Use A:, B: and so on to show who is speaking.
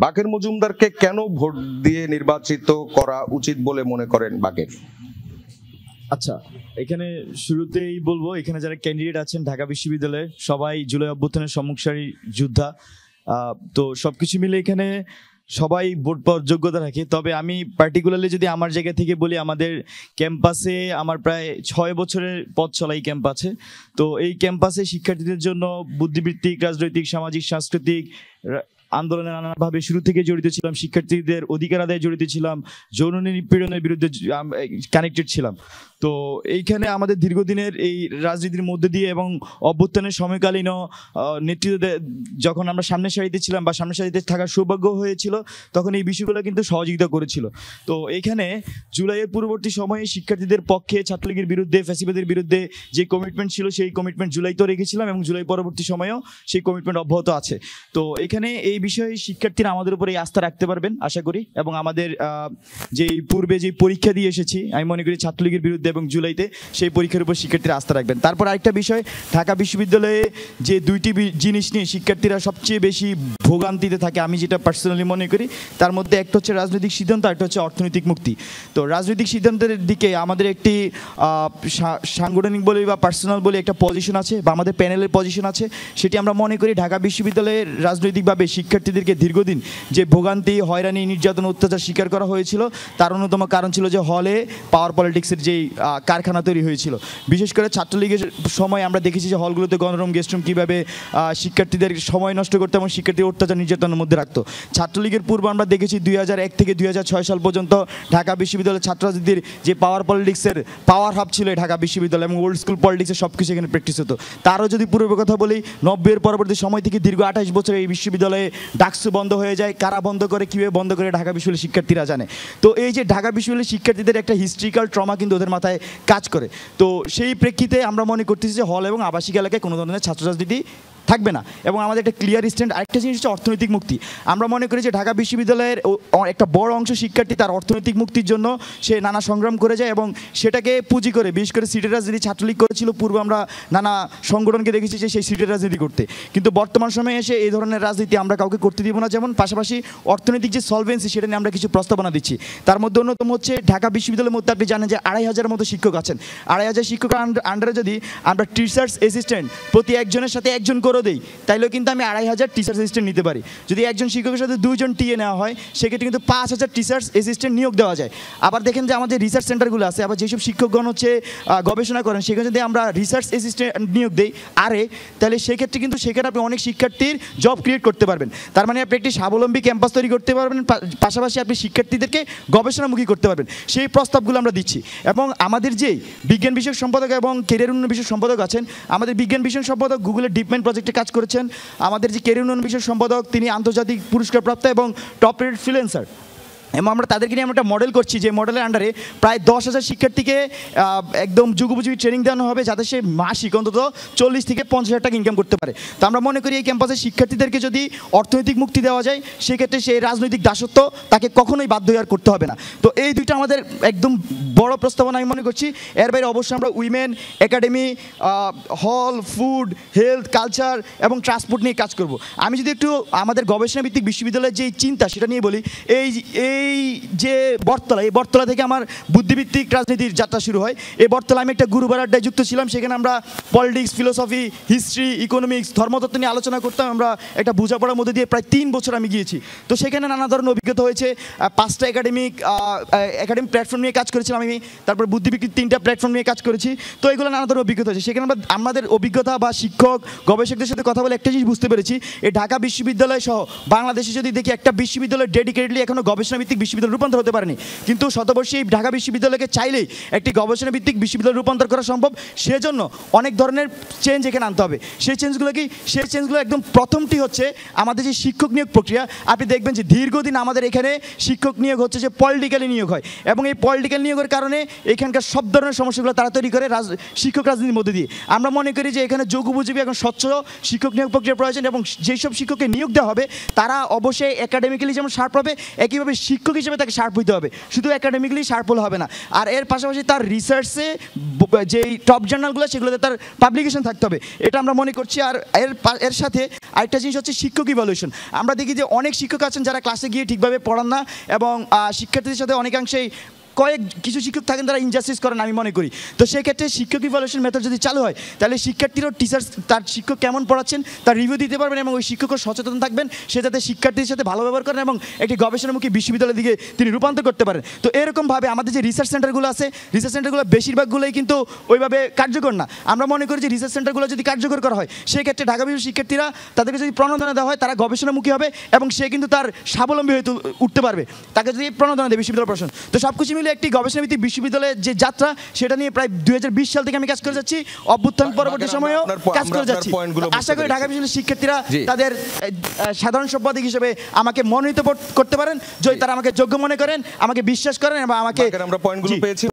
A: বাকের মজুমদারকে কেন ভোট দিয়ে নির্বাচিত করা উচিত বলে মনে করেন বাকের?
B: আচ্ছা, এখানে শুরুতেই বলবো, এখানে যারা ক্যান্ডিডেট আছেন ঢাকা বিশ্ববিদ্যালয়ে সবাই জুলাই অভ্যুত্থানের সম্মুখসারী যোদ্ধা। তো সবকিছু মিলে এখানে সবাই ভোট পাওয়ার যোগ্যতা রাখে। তবে আমি পার্টিকুলারলি যদি আমার জায়গা থেকে বলি, আমাদের ক্যাম্পাসে আমার প্রায় 6 বছরের পথ চলা এই ক্যাম্প আছে। তো এই ক্যাম্পাসে শিক্ষার্থীদের জন্য বুদ্ধিবৃত্তিক, রাজনৈতিক, সামাজিক, সাংস্কৃতিক আন্দোলনে নানাভাবে শুরু থেকে জড়িত ছিলাম, শিক্ষার্থীদের অধিকার আদায়ে জড়িত ছিলাম, যৌন নিপীড়নের বিরুদ্ধে কানেক্টেড ছিলাম। তো এইখানে আমাদের দীর্ঘদিনের এই রাজনীতির মধ্যে দিয়ে এবং অভ্যুত্থানের সময়কালীন নেতৃত্ব যখন আমরা সামনের সারিতে ছিলাম বা সামনের সারিতে থাকার সৌভাগ্য হয়েছিল, তখন এই বিষয়গুলো কিন্তু সহযোগিতা করেছিল। তো এইখানে জুলাইয়ের পূর্ববর্তী সময়ে শিক্ষার্থীদের পক্ষে ছাত্রলীগের বিরুদ্ধে, ফ্যাসিবাদের বিরুদ্ধে যে কমিটমেন্ট ছিল, সেই কমিটমেন্ট জুলাইতেও রেখেছিলাম এবং জুলাই পরবর্তী সময়েও সেই কমিটমেন্ট অব্যাহত আছে। তো এখানে এই বিষয়ে শিক্ষার্থীরা আমাদের উপরে এই আস্থা রাখতে পারবেন আশা করি। এবং আমাদের যে পূর্বে যে পরীক্ষা দিয়ে এসেছি, আমি মনে করি ছাত্রলীগের বিরুদ্ধে এবং জুলাইতে, সেই পরীক্ষার উপর শিক্ষার্থীরা আস্থা রাখবেন। তারপর আরেকটা বিষয়, ঢাকা বিশ্ববিদ্যালয়ে যে দুইটি জিনিস নিয়ে শিক্ষার্থীরা সবচেয়ে বেশি ভোগান্তিতে থাকে, আমি যেটা পার্সোনালি মনে করি, তার মধ্যে একটা হচ্ছে রাজনৈতিক সিদ্ধান্ত, একটা হচ্ছে অর্থনৈতিক মুক্তি। তো রাজনৈতিক সিদ্ধান্তের দিকে আমাদের একটি সাংগঠনিক বলে বা পার্সোনাল বলে একটা পজিশন আছে, বা আমাদের প্যানেলের পজিশন আছে। সেটি আমরা মনে করি ঢাকা বিশ্ববিদ্যালয়ের রাজনৈতিকভাবে শিক্ষার্থীদেরকে দীর্ঘদিন যে ভোগান্তি, হয়রানি, নির্যাতন, অত্যাচার স্বীকার করা হয়েছিল, তার অন্যতম কারণ ছিল যে হলে পাওয়ার পলিটিক্সের যেই কারখানা তৈরি হয়েছিল। বিশেষ করে ছাত্রলীগের সময় আমরা দেখেছি যে হলগুলোতে গণরুম, গেস্টরুম কীভাবে শিক্ষার্থীদের সময় নষ্ট করতে এবং শিক্ষার্থীদের অত্যাচার, নির্যাতনের মধ্যে রাখতো। ছাত্রলীগের পূর্ব আমরা দেখেছি 2001 থেকে 2006 সাল পর্যন্ত ঢাকা বিশ্ববিদ্যালয়ের ছাত্র রাজনীতির যে পাওয়ার পলিটিক্সের পাওয়ার হাব ছিল ঢাকা বিশ্ববিদ্যালয়, এবং ওল্ড স্কুল পলিটিক্সের সব কিছু এখানে প্র্যাকটিস হতো। তারও যদি পূর্বের কথা বলি, 90-এর পরবর্তী সময় থেকে দীর্ঘ 28 বছর এই বিশ্ববিদ্যালয়ে ডাকসু বন্ধ হয়ে যায়। কারা বন্ধ করে, কীভাবে বন্ধ করে, ঢাকা বিশ্ববিদ্যালয়ের শিক্ষার্থীরা জানে। তো এই যে ঢাকা বিশ্ববিদ্যালয়ের শিক্ষার্থীদের একটা হিস্ট্রিক্যাল ট্রমা কিন্তু ওদের মাথায় কাজ করে। তো সেই প্রেক্ষিতে আমরা মনে করতেছি যে হল এবং আবাসিক এলাকায় কোনো ধরনের ছাত্র রাজনীতি থাকবে না, এবং আমাদের একটা ক্লিয়ার স্ট্যান্ড। আরেকটা জিনিস হচ্ছে অর্থনৈতিক মুক্তি। আমরা মনে করি যে ঢাকা বিশ্ববিদ্যালয়ের একটা বড় অংশ শিক্ষার্থী তার অর্থনৈতিক মুক্তির জন্য সে নানা সংগ্রাম করে যায়, এবং সেটাকে পুঁজি করে, বিশেষ করে সিটের রাজনীতি ছাত্রলীগ করেছিল পূর্বে, আমরা নানা সংগঠনকে দেখেছি যে সেই সিটের রাজনীতি করতে। কিন্তু বর্তমান সময়ে এসে এই ধরনের রাজনীতি আমরা কাউকে করতে দিব না। যেমন পাশাপাশি অর্থনৈতিক যে সলভেন্সি, সেটা নিয়ে আমরা কিছু প্রস্তাবনা দিচ্ছি। তার মধ্যে অন্যতম হচ্ছে ঢাকা বিশ্ববিদ্যালয়ের মধ্যে আপনি জানেন যে 2,500 মতো শিক্ষক আছেন। 2,500 শিক্ষকের আন্ডারে যদি আমরা টিচার্স অ্যাসিস্ট্যান্ট প্রতি একজনের সাথে একজন করে দেই, তাইলেও কিন্তু আমি 2,500 টিচার্স অ্যাসিস্ট্যান্ট নিতে পারি। যদি একজন শিক্ষকের সাথে 2 জন টিএ নেওয়া হয়, সেক্ষেত্রে কিন্তু 5,000 টিচার্স অ্যাসিস্ট্যান্ট নিয়োগ দেওয়া যায়। আবার দেখেন যে আমাদের রিসার্চ সেন্টারগুলো আছে, আবার যেসব শিক্ষকগণ হচ্ছে গবেষণা করেন, সেখানে যদি আমরা রিসার্চ অ্যাসিস্ট্যান্ট নিয়োগ দিই তাহলে সেক্ষেত্রে কিন্তু সেখানে আপনি অনেক শিক্ষার্থীর জব ক্রিয়েট করতে পারবেন। তার মানে আপনি একটি স্বাবলম্বী ক্যাম্পাস তৈরি করতে পারবেন, পাশাপাশি আপনি শিক্ষার্থীদেরকে গবেষণামুখী করতে পারবেন। সেই প্রস্তাবগুলো আমরা দিচ্ছি। এবং আমাদের যেই বিজ্ঞান বিষয়ক সম্পাদক এবং ক্যারিয়ার উন্নয়ন বিষয়ক সম্পাদক আছেন, আমাদের বিজ্ঞান বিষয়ক সম্পাদক গুগলের ডিপমাইন্ড প্রজেক্টে কাজ করেছেন। আমাদের যে ক্যারিয়ার উন্নয়ন বিষয়ক সম্পাদক, তিনি আন্তর্জাতিক পুরস্কারপ্রাপ্ত এবং টপ রেটেড ফ্রিল্যান্সার। এবং আমরা তাদেরকে নিয়ে আমরা একটা মডেল করছি, যে মডেলের আন্ডারে প্রায় 10,000 শিক্ষার্থীকে একদম যুগোপযোগী ট্রেনিং দেওয়ানো হবে, যাতে সে মাসিক অন্তত 40 থেকে 50,000 টাকা ইনকাম করতে পারে। তো আমরা মনে করি এই ক্যাম্পাসের শিক্ষার্থীদেরকে যদি অর্থনৈতিক মুক্তি দেওয়া যায়, সেক্ষেত্রে সেই রাজনৈতিক দাসত্ব তাকে কখনোই বাধ্য আর করতে হবে না। তো এই দুইটা আমাদের একদম বড় প্রস্তাবনা আমি মনে করছি। এর বাইরে অবশ্যই আমরা উইমেন একাডেমি, হল, ফুড, হেলথ, কালচার এবং ট্রান্সপোর্ট নিয়ে কাজ করব। আমি যদি একটু আমাদের গবেষণাভিত্তিক বিশ্ববিদ্যালয়ের যে চিন্তা, সেটা নিয়ে বলি। এই যে বটতলা, এই বটতলা থেকে আমার বুদ্ধিভিত্তিক রাজনীতির যাত্রা শুরু হয়। এই বটতলা আমি একটা গুরুবার আড্ডায় যুক্ত ছিলাম। সেখানে আমরা পলিটিক্স, ফিলোসফি, হিস্ট্রি, ইকোনমিক্স, ধর্মতত্ত্ব নিয়ে আলোচনা করতাম। আমরা একটা বোঝাপড়ার মধ্যে দিয়ে প্রায় 3 বছর আমি গিয়েছি। তো সেখানে নানা ধরনের অভিজ্ঞতা হয়েছে। 5টা একাডেমিক প্ল্যাটফর্ম নিয়ে কাজ করেছিলাম আমি। তারপর বুদ্ধিভিত্তিক 3টা প্ল্যাটফর্ম নিয়ে কাজ করেছি। তো এগুলো নানা ধরনের অভিজ্ঞতা হয়েছে। সেখানে আমরা আমাদের অভিজ্ঞতা বা শিক্ষক, গবেষকদের সাথে কথা বলে একটা জিনিস বুঝতে পেরেছি, এই ঢাকা বিশ্ববিদ্যালয় সহ বাংলাদেশে যদি দেখি, একটা বিশ্ববিদ্যালয় ডেডিকেটেডলি এখনো গবেষণাভিত্তিক বিশ্ববিদ্যালয় রূপান্তর হতে পারেনি। কিন্তু শতবর্ষী ঢাকা বিশ্ববিদ্যালয়কে চাইলেই একটি গবেষণাভিত্তিক বিশ্ববিদ্যালয় রূপান্তর করা সম্ভব। সেজন্য অনেক ধরনের চেঞ্জ এখানে আনতে হবে। সেই চেঞ্জগুলো একদম প্রথমটি হচ্ছে আমাদের যে শিক্ষক নিয়োগ প্রক্রিয়া। আপনি দেখবেন যে দীর্ঘদিন আমাদের এখানে শিক্ষক নিয়োগ হচ্ছে যে পলিটিক্যালি নিয়োগ হয়, এবং এই পলিটিক্যাল নিয়োগের কারণে এখানকার সব ধরনের সমস্যাগুলো তারা তৈরি করে শিক্ষক রাজনীতির মধ্যে দিয়ে। আমরা মনে করি যে এখানে যোগ্যোপযোগী এবং স্বচ্ছ শিক্ষক নিয়োগ প্রক্রিয়া প্রয়োজন, এবং যেসব শিক্ষককে নিয়োগ দেওয়া হবে তারা অবশ্যই একাডেমিক্যালি যেমন শার্প হবে, একইভাবে
C: শিক্ষক হিসেবে তাকে শার্প হইতে হবে, শুধু একাডেমিক্যালি শার্প হলে হবে না। আর এর পাশাপাশি তার রিসার্চে যেই টপ জার্নালগুলো সেগুলোতে তার পাবলিকেশন থাকতে হবে, এটা আমরা মনে করছি। আর এর সাথে আরেকটা জিনিস হচ্ছে শিক্ষক ইভ্যালুয়েশন। আমরা দেখি যে অনেক শিক্ষক আছেন যারা ক্লাসে গিয়ে ঠিকভাবে পড়ান না, এবং শিক্ষার্থীদের সাথে অনেকাংশেই কিছু শিক্ষক থাকেন তারা ইনজাস্টিস করেন আমি মনে করি। তো সেই ক্ষেত্রে শিক্ষক ইভ্যালুয়েশন মেথড যদি চালু হয়, তাহলে শিক্ষার্থীরাও তার শিক্ষক কেমন পড়াচ্ছেন তার রিভিউ দিতে পারবেন, এবং ওই শিক্ষকও সচেতন থাকবেন, সে যাতে শিক্ষার্থীদের সাথে ভালো ব্যবহার করেন এবং একটি গবেষণামুখী বিশ্ববিদ্যালয়ের দিকে তিনি রূপান্তর করতে পারেন। তো এরকমভাবে আমাদের যে রিসার্চ সেন্টারগুলো আছে, রিসার্চ সেন্টারগুলো বেশিরভাগগুলোই কিন্তু ওইভাবে কার্যকর না। আমরা মনে করি যে রিসার্চ সেন্টারগুলো যদি কার্যকর করা হয়, সেই ক্ষেত্রে ঢাকা বিশ্ববিদ্যালয়ের শিক্ষার্থীরা তাদেরকে যদি প্রণোদনা দেওয়া হয়, তারা গবেষণামুখী হবে এবং সে কিন্তু তার স্বাবলম্বী হয়ে উঠতে পারবে, তাকে যদি প্রণোদনা দেয় বিশ্ববিদ্যালয় প্রশাসন। তো সব কিছু মিলে একটি গবেষণাভিত্তিক বিশ্ববিদ্যালয়ের যে যাত্রা, সেটা নিয়ে প্রায় 2020 সাল থেকে আমি কাজ করে যাচ্ছি, অভ্যুত্থান পরবর্তী সময়েও কাজ করে যাচ্ছি। আশা করি ঢাকা বিশ্ববিদ্যালয়ের শিক্ষার্থীরা তাদের সাধারণ সম্পাদক হিসেবে আমাকে মনোনীত করতে পারেন, যদি তারা আমাকে যোগ্য মনে করেন, আমাকে বিশ্বাস করেন এবং আমাকে
A: আমরা পয়েন্টগুলো পেয়েছি।